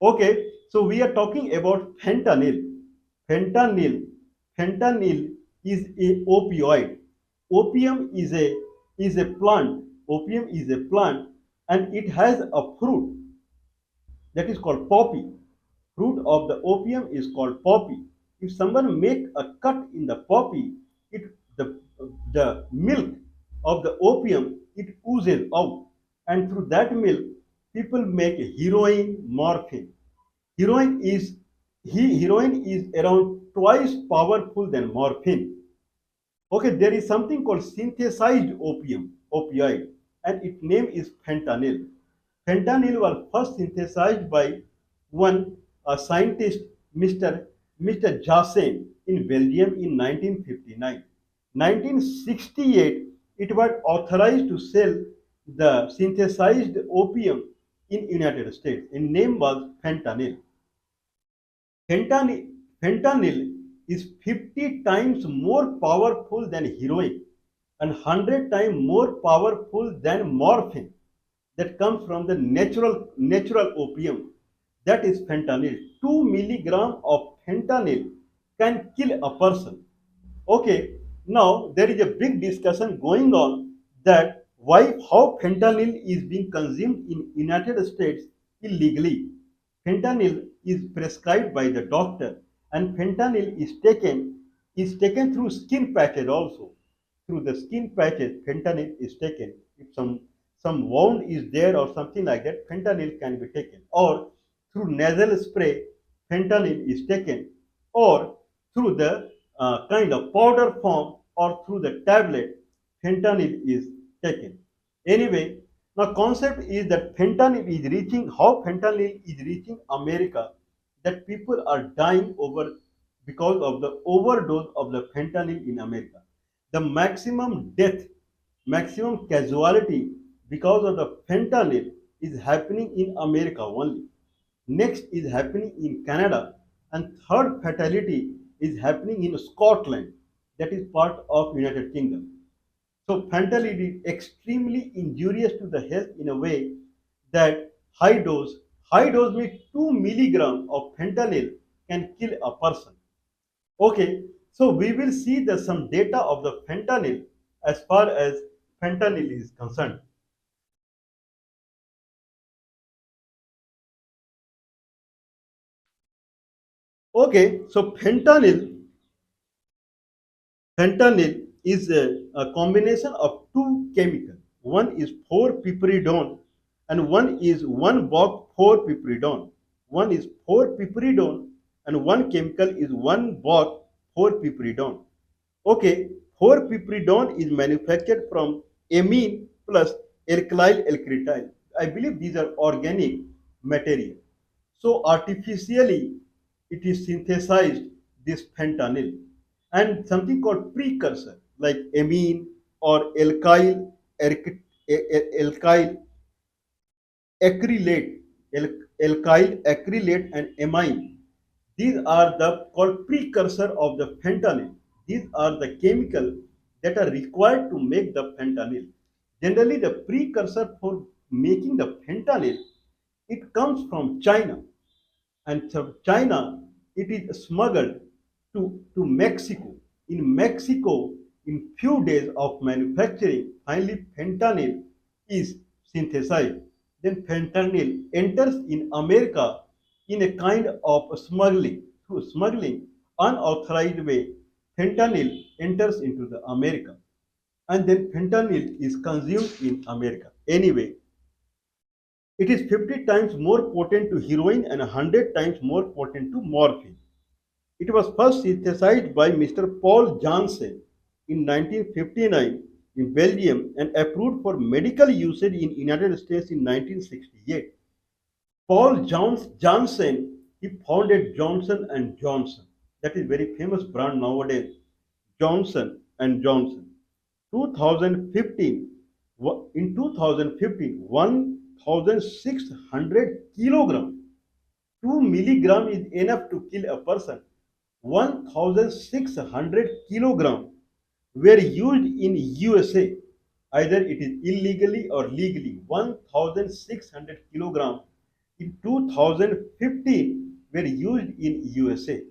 Okay, so we are talking about fentanyl. Fentanyl, fentanyl is a opioid. Opium is a plant. Opium is a plant, and it has a fruit that is called poppy. Fruit of the opium is called poppy. If someone make a cut in the poppy, it the milk of the opium it oozes out, and through that milk, people make heroin, morphine. Heroin is Heroin is around twice powerful than morphine. Okay, there is something called synthesized opioid, and its name is fentanyl. Fentanyl was first synthesized by one scientist, Mr. Janssen, in Belgium in 1959. 1968, it was authorized to sell the synthesized opium in United States. Its name was fentanyl. Fentanyl, Fentanyl is 50 times more powerful than heroin and 100 times more powerful than morphine that comes from the natural opium. That is fentanyl. 2 milligram of fentanyl can kill a person. Okay, now there is a big discussion going on that why how fentanyl is being consumed in United States illegally. Fentanyl is prescribed by the doctor, and fentanyl is taken through skin patches also. Through the skin patches, fentanyl is taken. If some wound is there or something like that, fentanyl can be taken. Or through nasal spray, fentanyl is taken. Or through the kind of powder form or through the tablet, fentanyl is taken. Anyway, now concept is that how fentanyl is reaching America, that people are dying over because of the overdose of the fentanyl in America. The maximum casualty because of the fentanyl is happening in America only. Next is happening in Canada, and third fatality is happening in Scotland, that is part of United Kingdom. So fentanyl is extremely injurious to the health in a way that high dose means 2 milligram of fentanyl can kill a person. Okay, so we will see the some data of the fentanyl as far as fentanyl is concerned. Okay, so fentanyl is a combination of two chemicals. One is 4-piperidone and one is 1-buck-4-piperidone. One is 4-piperidone and one chemical is 1-buck-4-piperidone. Okay, 4-piperidone is manufactured from amine plus alkyl alkyl. I believe these are organic material. So artificially, it is synthesized this fentanyl and something called precursor like amine or alkyl acrylate, alkyl acrylate and amine. These are the called precursor of the fentanyl. These are the chemical that are required to make the fentanyl. Generally, the precursor for making the fentanyl it comes from China, and from China it is smuggled to Mexico. In Mexico, in few days of manufacturing, finally fentanyl is synthesized. Then fentanyl enters in America in a kind of smuggling. Through smuggling, unauthorized way, fentanyl enters into the America, and then fentanyl is consumed in America. Anyway, it is 50 times more potent to heroin and 100 times more potent to morphine. It was first synthesized by Mr. Paul Janssen in 1959 in Belgium and approved for medical usage in United States in 1968. Janssen he founded Johnson and Johnson. That is very famous brand nowadays. Johnson and Johnson. 2015 in 2015 1600 kilogram 2 milligram is enough to kill a person. 1600 kilogram were used in USA. Either it is illegally or legally. 1600 kilogram in 2015 were used in USA.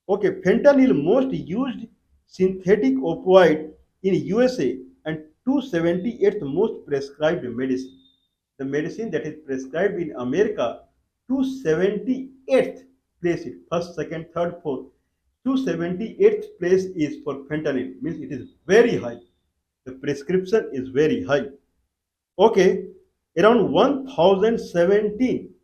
Okay, fentanyl most used synthetic opioid in USA and 278th most prescribed medicine. The medicine that is prescribed in America, 278th place it, first, second, third, fourth. 278th place is for fentanyl, means it is very high. The prescription is very high. Okay, around 1017,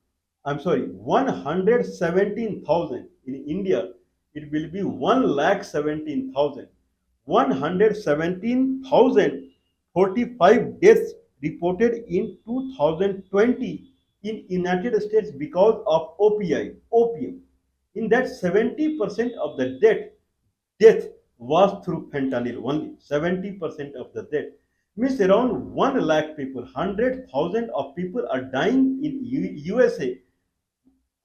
I'm sorry, 117,000 in India, it will be 1,17,000. 117,045 deaths reported in 2020 in United States because of opioid, opium. In that 70% of the death was through fentanyl only. 70% of the death means around 1 lakh people, 100,000 of people are dying in USA.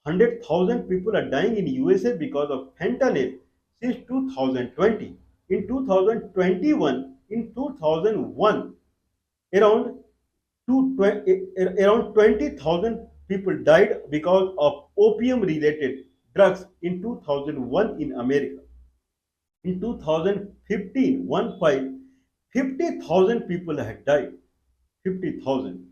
100,000 people are dying in USA because of fentanyl since 2020. In 2021, in 2001, around around 20,000 people died because of opium related drugs in 2001 in America. In 2015, 50,000 people had died. 50,000.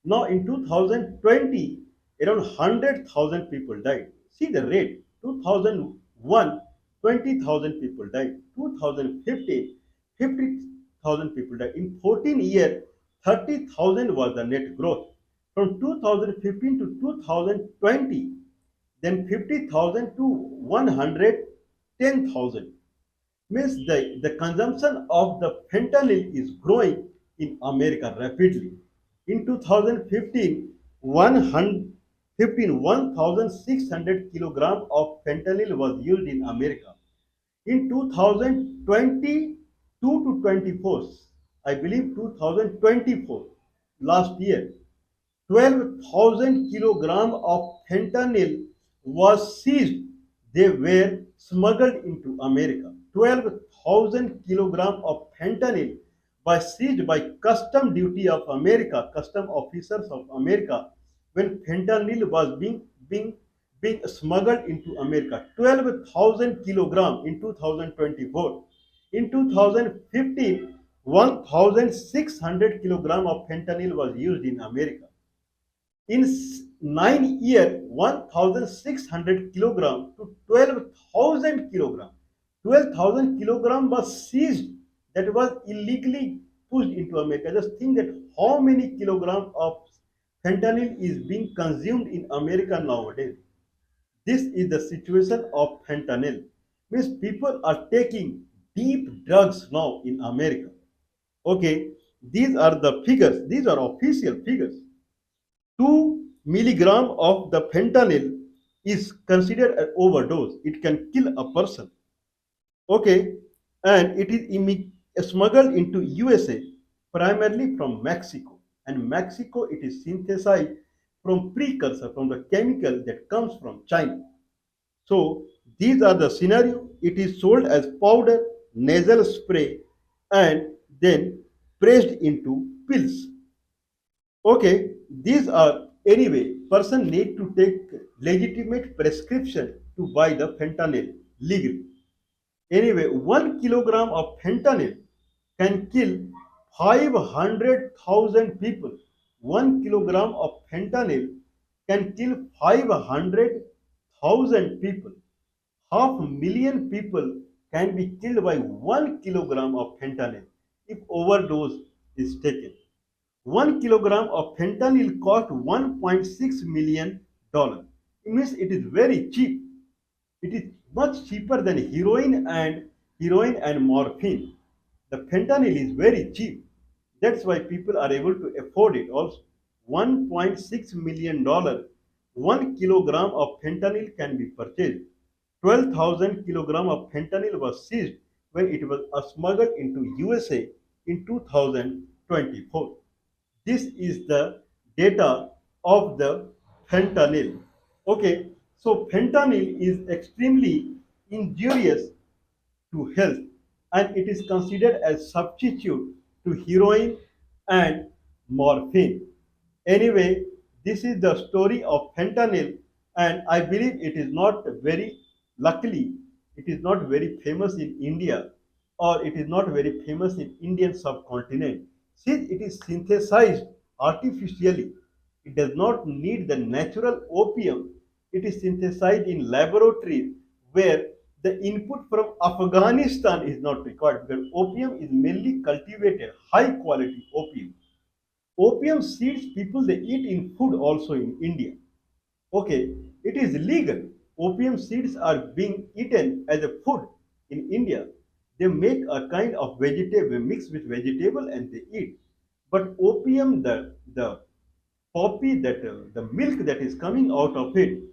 Now in 2020, around 100,000 people died. See the rate. 2001, 20,000 people died. 2015, 50,000 people died. In 14 years, 30,000 was the net growth. From 2015 to 2020, then 50,000 to 110,000 means the consumption of the fentanyl is growing in America rapidly. In 2015, 1,600 kilogram of fentanyl was used in America. In 2022 to 24, I believe 2024, last year, 12,000 kilogram of fentanyl was seized. They were smuggled into America. 12,000 kilogram of fentanyl was seized by custom duty of America, custom officers of America, when fentanyl was being smuggled into America. 12,000 kilogram in 2024. In 2015, 1,600 kilogram of fentanyl was used in America. In 9 years, 1,600 kilogram to 12,000 kilogram. 12,000 kilogram was seized, that was illegally pushed into America. Just think that how many kilogram of fentanyl is being consumed in America nowadays. This is the situation of fentanyl. Means people are taking deep drugs now in America. Okay, these are the figures. These are official figures. 2 milligram of the fentanyl is considered an overdose. It can kill a person. Okay, and it is smuggled into USA primarily from Mexico. And Mexico, it is synthesized from precursor, from the chemical that comes from China. So these are the scenario. It is sold as powder, nasal spray, and then pressed into pills. Okay, these are anyway, person need to take legitimate prescription to buy the fentanyl legally. Anyway, 1 kilogram of fentanyl can kill 500,000 people. 1 kilogram of fentanyl can kill 500,000 people. 500,000 people can be killed by 1 kilogram of fentanyl if overdose is taken. 1 kilogram of fentanyl cost $1.6 million. It means it is very cheap. It is much cheaper than heroin and morphine. The fentanyl is very cheap. That's why people are able to afford it also. $1.6 million. 1 kilogram of fentanyl can be purchased. 12,000 kilogram of fentanyl was seized when it was smuggled into USA in 2024. This is the data of the fentanyl. Okay, so fentanyl is extremely injurious to health and it is considered as substitute to heroin and morphine. Anyway, This is the story of fentanyl, and I believe it is not very, luckily, it is not very famous in India, or it is not very famous in Indian subcontinent. Since it is synthesized artificially, it does not need the natural opium. It is synthesized in laboratories where the input from Afghanistan is not required because opium is mainly cultivated, high quality opium. Opium seeds people they eat in food also in India. Okay, it is legal. Opium seeds are being eaten as a food in India. They make a kind of vegetable mixed with vegetable and they eat. But opium, the poppy that the milk that is coming out of it,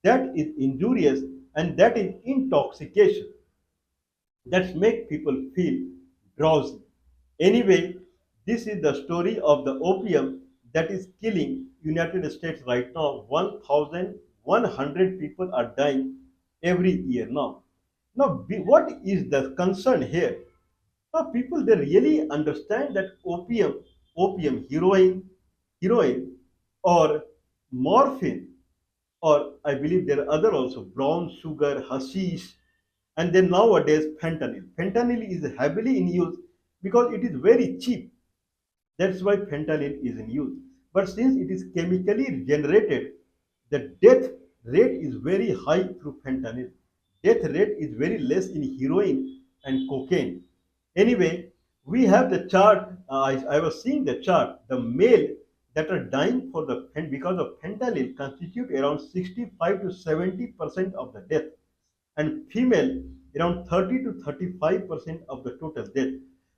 that is injurious and that is intoxication that make people feel drowsy. Anyway, this is the story of the opium that is killing United States right now. 1,100 people are dying every year now. Now, what is the concern here? Now, people they really understand that heroin, or morphine, or I believe there are other also brown sugar, hashish, and then nowadays fentanyl. Fentanyl is heavily in use because it is very cheap. That's why fentanyl is in use. But since it is chemically generated, the death rate is very high through fentanyl. Death rate is very less in heroin and cocaine. Anyway, we have the chart. I was seeing the chart. The male that are dying for the because of fentanyl constitute around 65 to 70% of the death, and female around 30 to 35% of the total death.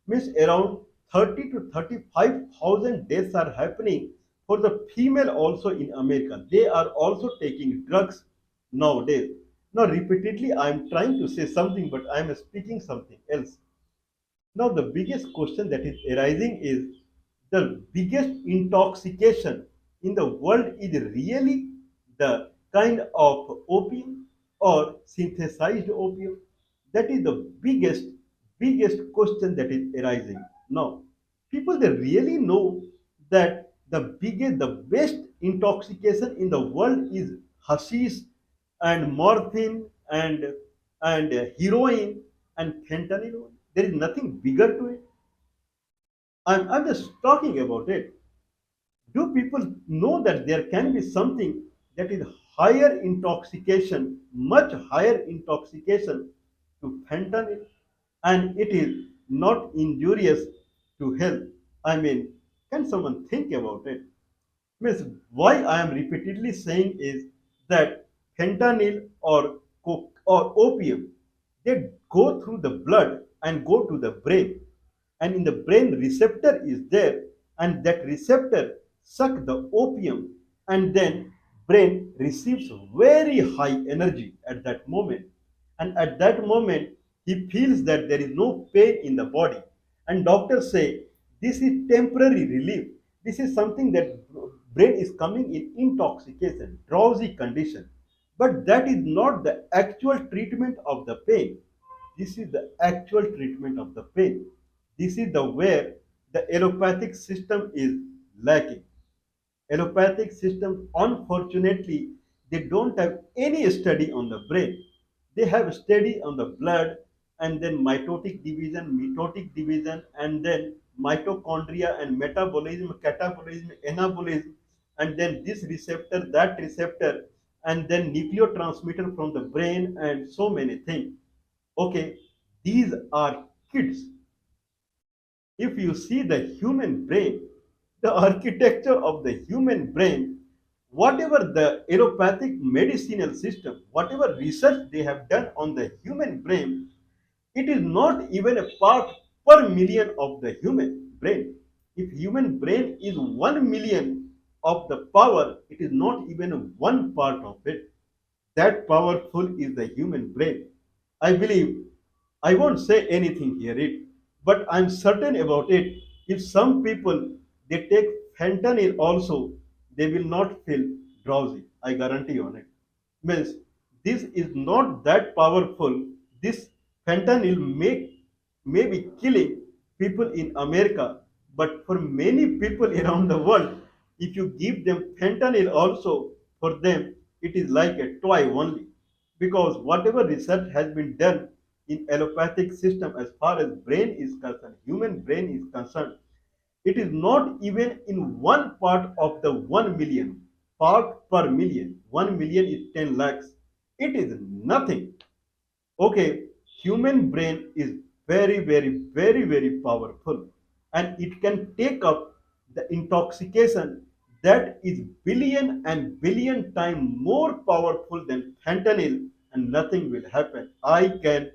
Means around 30 to 35,000 deaths are happening for the female also in America. They are also taking drugs nowadays. Now repeatedly I am trying to say something but I am speaking something else. Now, the biggest question that is arising is the biggest intoxication in the world is really the kind of opium or synthesized opium. That is the biggest question that is arising. Now, people they really know that the best intoxication in the world is hashish and morphine and heroin and fentanyl. There is nothing bigger to it. I'm just talking about it. Do people know that there can be something that is higher intoxication, much higher intoxication to fentanyl, and it is not injurious to health? I mean, can someone think about it? Means why I am repeatedly saying is that fentanyl or coke or opium they go through the blood and go to the brain, and in the brain receptor is there, and that receptor suck the opium, and then brain receives very high energy at that moment, and at that moment he feels that there is no pain in the body, and doctors say this is temporary relief. This is something that brain is coming in intoxication, drowsy condition, but that is not the actual treatment of the pain. This is the actual treatment of the pain. This is the where the allopathic system is lacking. Allopathic systems, unfortunately, they don't have any study on the brain. They have study on the blood, and then mitotic division, and then mitochondria and metabolism, catabolism, anabolism, and then this receptor, that receptor, and then nucleotransmitter from the brain, and so many things. Okay, these are kids. If you see the human brain, the architecture of the human brain, whatever the allopathic medicinal system, whatever research they have done on the human brain, it is not even a part per million of the human brain. If human brain is 1 million of the power, it is not even one part of it. That powerful is the human brain. I believe I won't say anything here, but I'm certain about it. If some people they take fentanyl also, they will not feel drowsy. I guarantee on it. Means this is not that powerful. This fentanyl may be killing people in America, but for many people around the world, If you give them fentanyl also, for them it is like a toy only. Because whatever research has been done in allopathic system as far as brain is concerned, human brain is concerned, it is not even in one part of the 1 million, part per million. 1 million is 10 lakhs. It is nothing. Okay, human brain is very, very, very, very powerful, and it can take up the intoxication that is billion and billion times more powerful than fentanyl, and nothing will happen. I can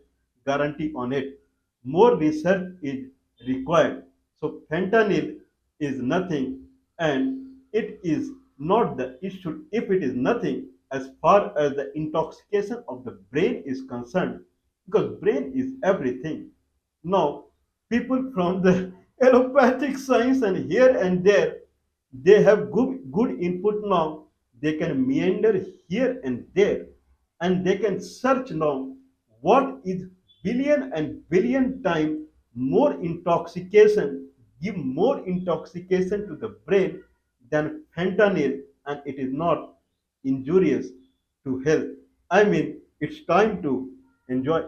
guarantee on it. More research is required. So fentanyl is nothing, and it is not the issue. If it is nothing as far as the intoxication of the brain is concerned, because brain is everything. Now people from the allopathic science and here and there, they have good input. Now they can meander here and there, and they can search now what is billion and billion time more intoxication, give more intoxication to the brain than fentanyl, and it is not injurious to health. I mean, it's time to enjoy.